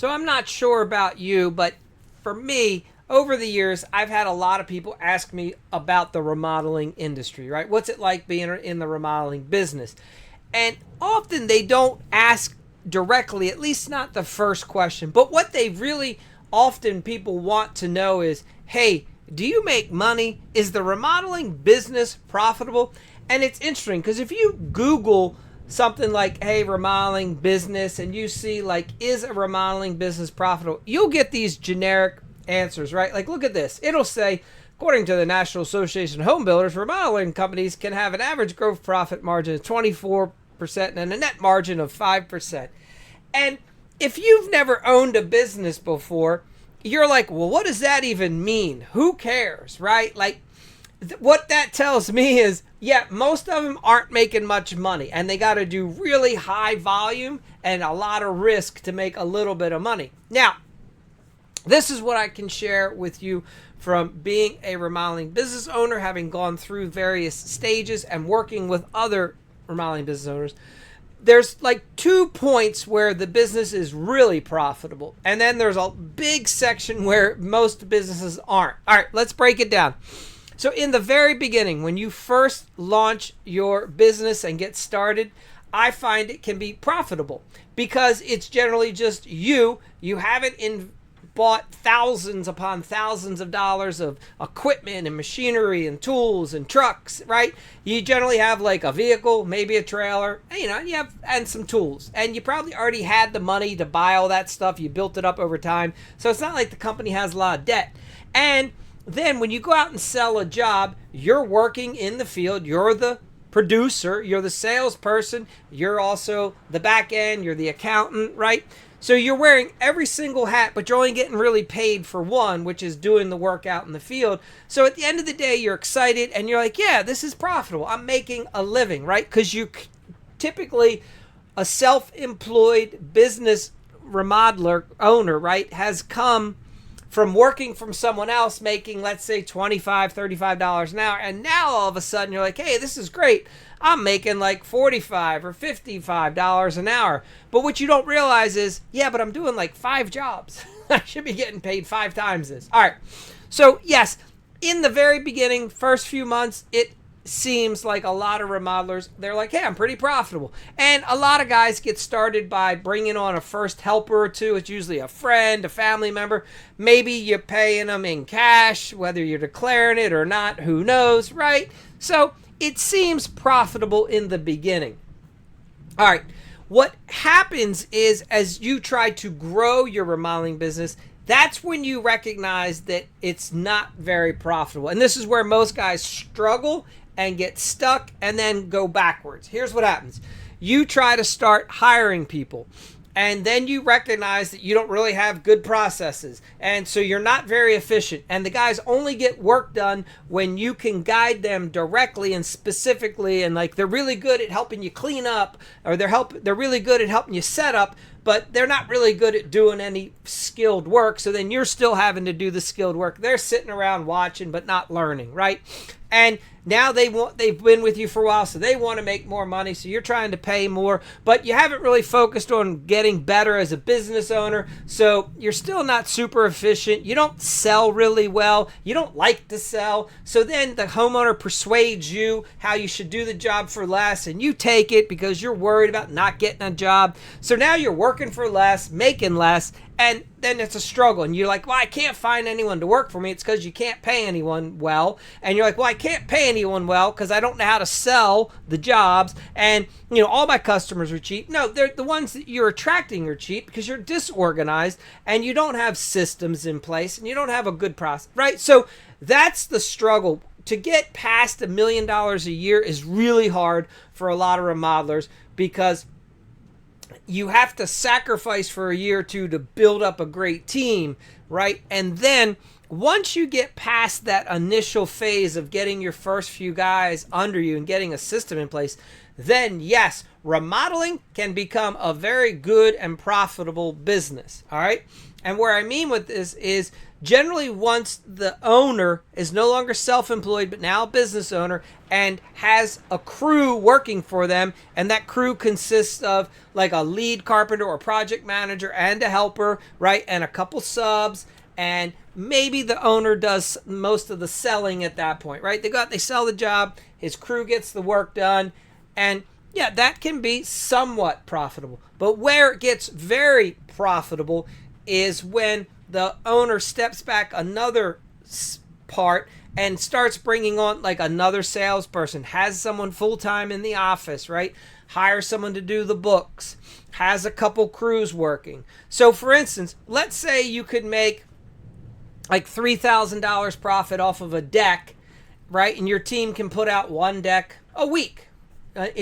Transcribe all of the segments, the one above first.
So I'm not sure about you, but for me, over the years, I've had a lot of people ask me about the remodeling industry, right? What's it like being in the remodeling business? And often they don't ask directly, at least not the first question. But what they really often people want to know is, hey, do you make money? Is the remodeling business profitable? And it's interesting because if you Google something like, hey, remodeling business, and you see like, is a remodeling business profitable? You'll get these generic answers, right? Like, look at this. It'll say, according to the National Association of Home Builders, remodeling companies can have an average gross profit margin of 24% and a net margin of 5%. And if you've never owned a business before, you're like, well, what does that even mean? Who cares, right? Like, what that tells me is, yeah, most of them aren't making much money, and they got to do really high volume and a lot of risk to make a little bit of money. Now, this is what I can share with you from being a remodeling business owner, having gone through various stages and working with other remodeling business owners. There's like 2 points where the business is really profitable, and then there's a big section where most businesses aren't. All right, let's break it down. So in the very beginning, when you first launch your business and get started, I find it can be profitable because it's generally just you haven't bought thousands upon thousands of dollars of equipment and machinery and tools and trucks, right? You generally have like a vehicle, maybe a trailer, and some tools. And you probably already had the money to buy all that stuff. You built it up over time. So it's not like the company has a lot of debt. And then when you go out and sell a job, you're working in the field. You're the producer, you're the salesperson, you're also the back end, you're the accountant, right? So you're wearing every single hat, but you're only getting really paid for one, which is doing the work out in the field. So at the end of the day, you're excited and you're like, yeah, this is profitable. I'm making a living, right? Because you typically, a self-employed business remodeler owner, right, has come from working from someone else making, let's say, $25, $35 an hour. And now all of a sudden you're like, hey, this is great. I'm making like $45 or $55 an hour. But what you don't realize is, yeah, but I'm doing like 5 jobs. I should be getting paid 5 times this. All right. So yes, in the very beginning, first few months, it seems like a lot of remodelers, they're like, hey, I'm pretty profitable. And a lot of guys get started by bringing on a first helper or two. It's usually a friend, a family member. Maybe you're paying them in cash, whether you're declaring it or not, who knows, right? So it seems profitable in the beginning. All right. What happens is, as you try to grow your remodeling business, that's when you recognize that it's not very profitable. And this is where most guys struggle and get stuck and then go backwards. Here's what happens. You try to start hiring people, and then you recognize that you don't really have good processes, and so you're not very efficient. And the guys only get work done when you can guide them directly and specifically, and like they're really good at helping you clean up, or they're really good at helping you set up, but they're not really good at doing any skilled work. So then you're still having to do the skilled work. They're sitting around watching but not learning, right? And now they've been with you for a while, so they want to make more money, so you're trying to pay more, but you haven't really focused on getting better as a business owner, so you're still not super efficient. You don't sell really well. You don't like to sell. So then the homeowner persuades you how you should do the job for less, and you take it because you're worried about not getting a job. So now you're working for less, making less, and then it's a struggle. And you're like, well, I can't find anyone to work for me. It's because you can't pay anyone well. And you're like, well, I can't pay anyone well because I don't know how to sell the jobs. And, all my customers are cheap. No, they're the ones that you're attracting are cheap because you're disorganized and you don't have systems in place and you don't have a good process, right? So that's the struggle. To get past $1 million a year is really hard for a lot of remodelers because you have to sacrifice for a year or two to build up a great team, right? And then once you get past that initial phase of getting your first few guys under you and getting a system in place, then yes, remodeling can become a very good and profitable business, all right? And where I mean with this is Generally, once the owner is no longer self-employed but now a business owner and has a crew working for them, and that crew consists of like a lead carpenter or project manager and a helper, right, and a couple subs, and maybe the owner does most of the selling at that point, right? They sell the job, his crew gets the work done, and yeah, that can be somewhat profitable. But where it gets very profitable is when the owner steps back another part and starts bringing on like another salesperson, has someone full-time in the office, right? Hire someone to do the books, has a couple crews working. So for instance, let's say you could make like $3,000 profit off of a deck, right? And your team can put out one deck a week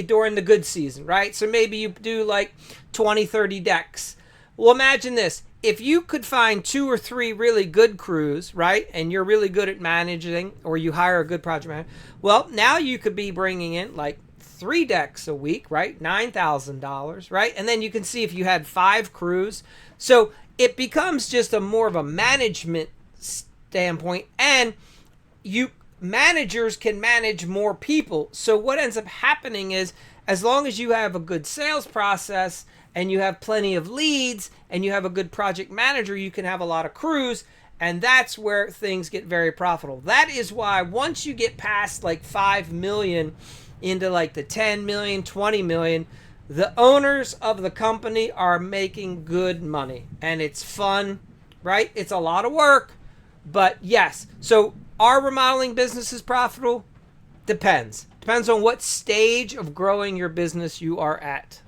during the good season, right? So maybe you do like 20, 30 decks. Well, imagine this. If you could find 2 or 3 really good crews, right, and you're really good at managing, or you hire a good project manager, well, now you could be bringing in like 3 decks a week, right, $9,000, right, and then you can see if you had 5 crews. So it becomes just a more of a management standpoint, and managers can manage more people. So what ends up happening is, as long as you have a good sales process and you have plenty of leads and you have a good project manager, you can have a lot of crews, and that's where things get very profitable. That is why once you get past like 5 million into like the 10 million, 20 million, the owners of the company are making good money, and it's fun, right? It's a lot of work, but yes. So are remodeling businesses profitable? Depends on what stage of growing your business you are at.